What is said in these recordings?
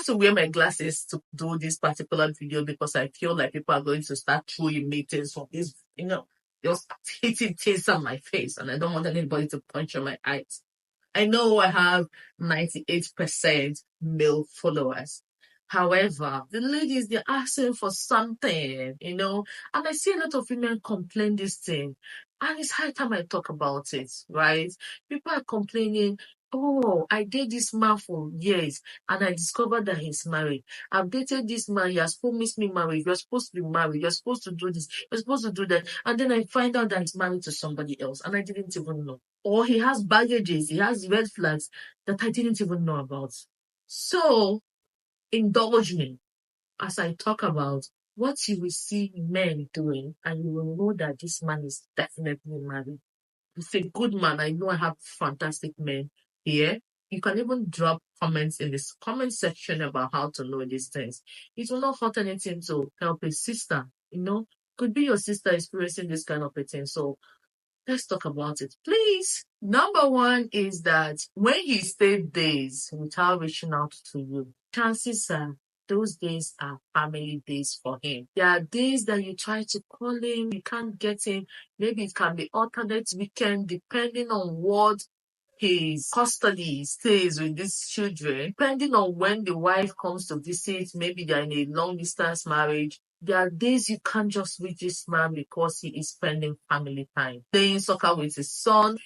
have to wear my glasses to do this particular video because I feel like people are going to start throwing me things from this, just hitting things on my face, and I don't want anybody to punch on my eyes. I know I have 98% male followers. However, the ladies, they're asking for something, and I see a lot of women complain this thing. And it's high time I talk about it, right? People are complaining, oh, I dated this man for years and I discovered that he's married. I've dated this man, he has promised me marriage. You're supposed to be married, you're supposed to do this, you're supposed to do that. And then I find out that he's married to somebody else and I didn't even know. Or he has baggages, he has red flags that I didn't even know about. So, indulge me as I talk about what you will see men doing, and you will know that this man is definitely married. He's a good man. I know I have fantastic men here. You can even drop comments in this comment section about how to know these things. It will not hurt anything to help a sister, Could be your sister experiencing this kind of a thing. So let's talk about it, please. Number one is that when he stayed days without reaching out to you, chances are those days are family days for him. There are days that you try to call him, you can't get him. Maybe it can be alternate weekend, depending on what his custody stays with these children, depending on when the wife comes to visit. Maybe they're in a long distance marriage. There are days you can't just reach this man because he is spending family time, playing soccer with his son.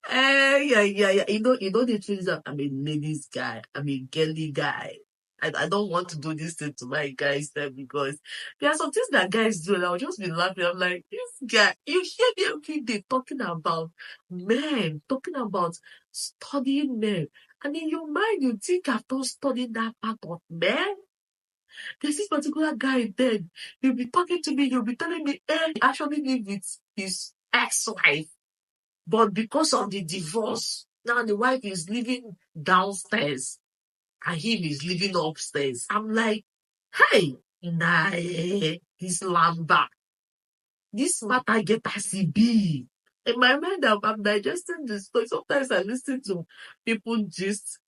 Yeah. You know the truth is that I'm a ladies guy. I'm a girly guy. I don't want to do this thing to my guys then, because there are some things that guys do and I'll just be laughing. I'm like, this guy, you hear me every day talking about men, talking about studying men. And in your mind, you think I've not studied that part of men? There's this particular guy then, he'll be talking to me, he'll be telling me, he actually lived with his ex-wife. But because of the divorce, now the wife is living downstairs and he is living upstairs. I'm like, hey, nah, this lamba, this matter get as he be. In my mind, I'm digesting this story. Sometimes I listen to people just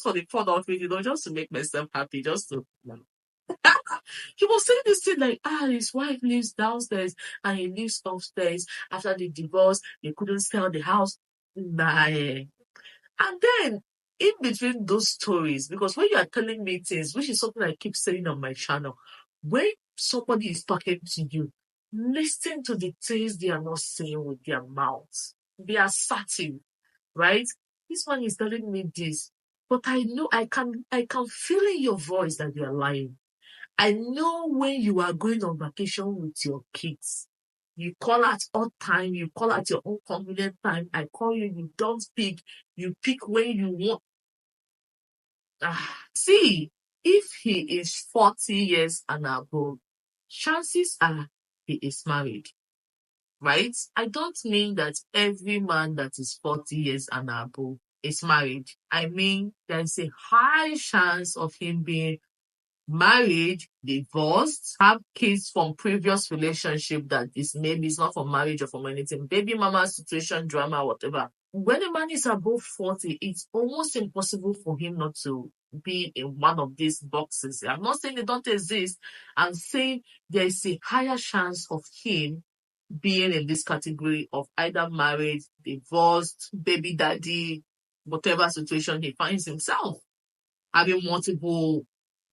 for the fun of it, just to make myself happy, just to. He was saying this thing like, his wife lives downstairs and he lives upstairs. After the divorce, they couldn't sell the house. Nah. And then, in between those stories, because when you are telling me things, which is something I keep saying on my channel, when somebody is talking to you, listen to the things they are not saying with their mouths. Be assertive, right? This one is telling me this, but I know I can feel in your voice that you are lying. I know when you are going on vacation with your kids, you call at odd time, you call at your own convenient time. I call you, you don't pick, you pick when you want. See, if he is 40 years and above, chances are he is married, right? I don't mean that every man that is 40 years and above is married. I mean, there's a high chance of him being married, divorced, have kids from previous relationship that is maybe it's not from marriage or from anything, baby mama situation, drama, whatever. When a man is above 40, it's almost impossible for him not to be in one of these boxes. I'm not saying they don't exist. I'm saying there is a higher chance of him being in this category of either married, divorced, baby daddy, whatever situation he finds himself, having multiple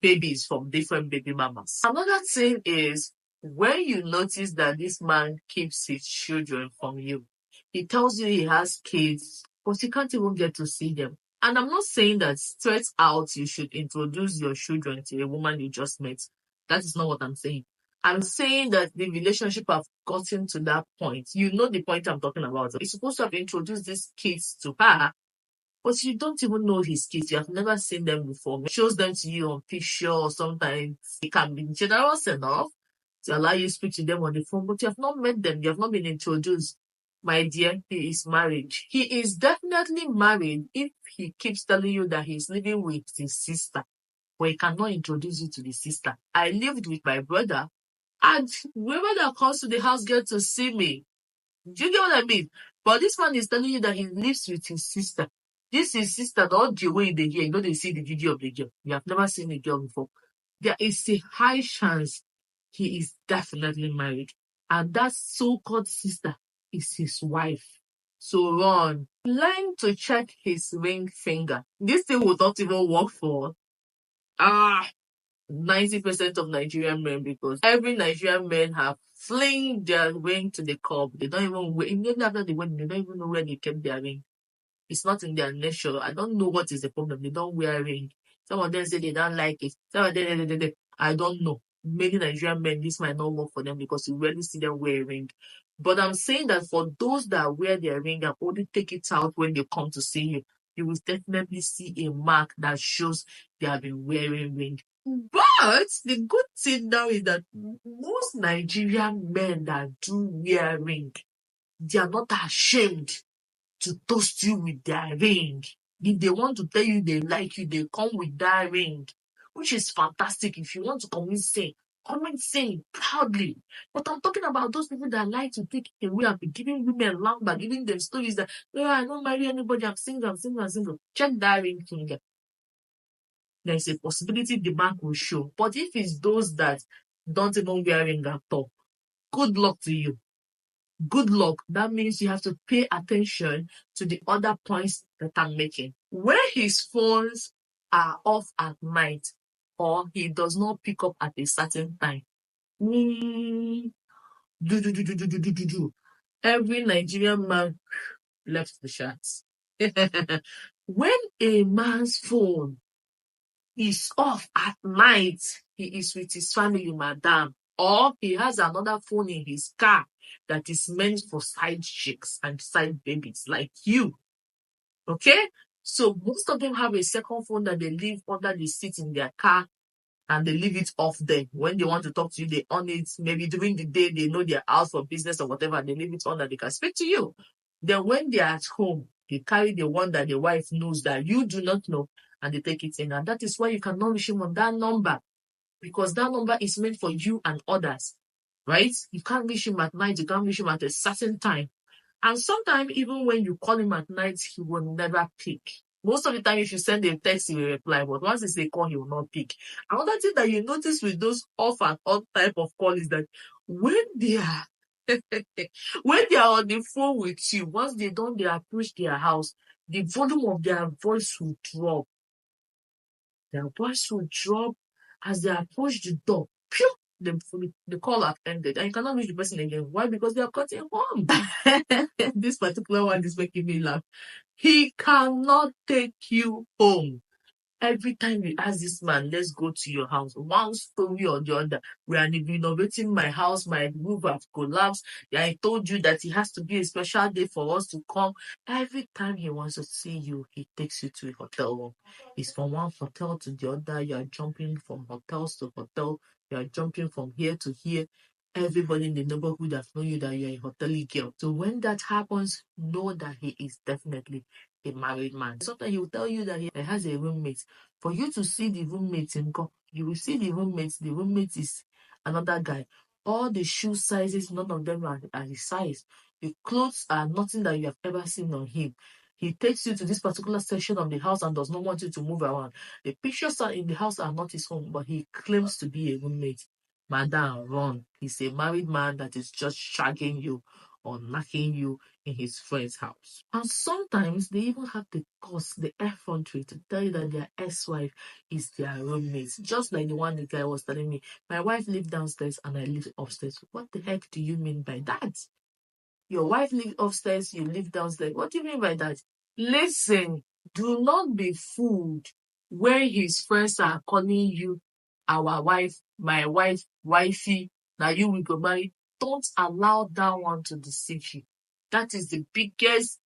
babies from different baby mamas. Another thing is, when you notice that this man keeps his children from you, he tells you he has kids, but you can't even get to see them. And I'm not saying that straight out you should introduce your children to a woman you just met. That is not what I'm saying. I'm saying that the relationship have gotten to that point. You know the point I'm talking about. You're supposed to have introduced these kids to her, but you don't even know his kids. You have never seen them before. He shows them to you on picture, or sometimes he can be generous enough to allow you to speak to them on the phone, but you have not met them. You have not been introduced. My dear, he is married. He is definitely married if he keeps telling you that he's living with his sister, but he cannot introduce you to the sister. I lived with my brother, and whoever that comes to the house gets to see me. Do you get what I mean? But this man is telling you that he lives with his sister. This is sister, all the way they hear, they see the video of the girl. You have never seen the girl before. There is a high chance he is definitely married. And that so-called sister is his wife. So run. Learn to check his ring finger. This thing will not even work for 90% of Nigerian men, because every Nigerian men have fling their ring to the curb. They don't even wear, even after the wedding, they don't even know where they kept their ring. It's not in their nature. I don't know what is the problem. They don't wear a ring. Some of them say they don't like it. Some of them, I don't know. Many Nigerian men, this might not work for them because you rarely see them wear a ring. But I'm saying that for those that wear their ring and only take it out when they come to see you, you will definitely see a mark that shows they have been wearing ring. But the good thing now is that most Nigerian men that do wear ring, they are not ashamed to toast you with their ring. If they want to tell you they like you, they come with that ring, which is fantastic. If you want to come and say proudly. But I'm talking about those people that like to take it away and be giving women lamba, giving them stories that, I don't marry anybody, I'm single. Check that ring finger. There's a possibility the mark will show. But if it's those that don't even wear ring at all, good luck to you. Good luck. That means you have to pay attention to the other points that I'm making. When his phones are off at night or he does not pick up at a certain time, every Nigerian man left the shots. When a man's phone is off at night, he is with his family, madam, or he has another phone in his car that is meant for side chicks and side babies like you. Okay? So most of them have a second phone that they leave under the seat in their car and they leave it off there. When they want to talk to you, they on it. Maybe during the day, they know they're out for business or whatever, they leave it on that they can speak to you. Then when they're at home, they carry the one that the wife knows that you do not know, and they take it in. And that is why you cannot reach him on that number, because that number is meant for you and others, right? You can't reach him at night. You can't reach him at a certain time. And sometimes, even when you call him at night, he will never pick. Most of the time, if you send a text, he will reply. But once it's a call, he will not pick. Another thing that you notice with those off and on type of call is that when they are when they are on the phone with you, once they approach their house, the volume of their voice will drop. Their voice will drop as they approach the door. Phew! The call have ended, and you cannot reach the person again. Why? Because they are cutting home. This particular one is making me laugh. He cannot take you home. Every time you ask this man, let's go to your house, one story or the other. We are renovating my house, my roof have collapsed. I told you that it has to be a special day for us to come. Every time he wants to see you, he takes you to a hotel room. It's from one hotel to the other. You are jumping from hotels to hotel. You are jumping from here to here. Everybody in the neighborhood has known you that you're a hotelier girl. So when that happens, know that he is definitely a married man. Sometimes he will tell you that he has a roommate. For you to see the roommate in God, you will see the roommate is another guy. All the shoe sizes, none of them are his size. The clothes are nothing that you have ever seen on him. He takes you to this particular section of the house and does not want you to move around. The pictures in the house are not his own, but he claims to be a roommate. Madam, run. He's a married man that is just shagging you or knocking you in his friend's house. And sometimes they even have the effrontery to tell you that their ex-wife is their roommate. Just like the one the guy was telling me, my wife lives downstairs and I live upstairs. What the heck do you mean by that? Your wife lives upstairs, you live downstairs. What do you mean by that? Listen, do not be fooled when his friends are calling you our wife, my wife, wifey, now you will go marry. Don't allow that one to deceive you. That is the biggest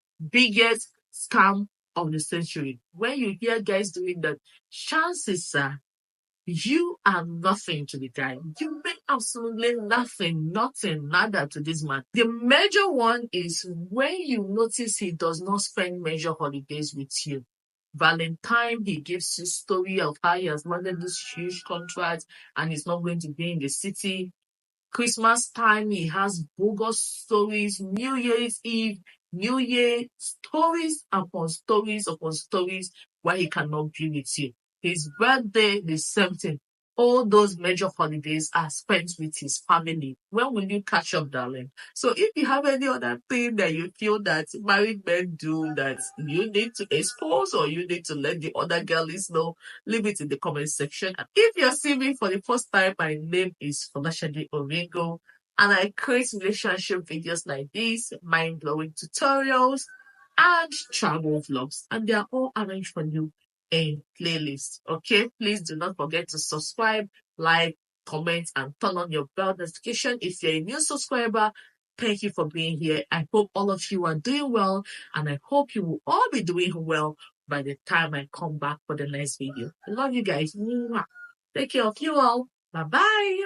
scam of the century. When you hear guys doing that, chances are you are nothing to the guy. You mean absolutely nothing, nada to this man. The major one is when you notice he does not spend major holidays with you. Valentine, he gives you story of how he has landed this huge contract and he's not going to be in the city. Christmas time, he has bogus stories. New Year's Eve, New Year, stories upon stories upon stories why he cannot be with you. His birthday, the same thing. All those major holidays are spent with his family. When will you catch up, darling? So if you have any other thing that you feel that married men do that you need to expose or you need to let the other girlies know, leave it in the comment section. And if you're seeing me for the first time, my name is Oringoshade Oringo, and I create relationship videos like this, mind-blowing tutorials, and travel vlogs. And they are all arranged for you in playlist. Okay, please do not forget to subscribe, like, comment, and turn on your bell notification if you're a new subscriber. Thank you for being here. I hope all of you are doing well, and I hope you will all be doing well by the time I come back for the next video. I love you guys. Mwah. Take care of you all. Bye bye.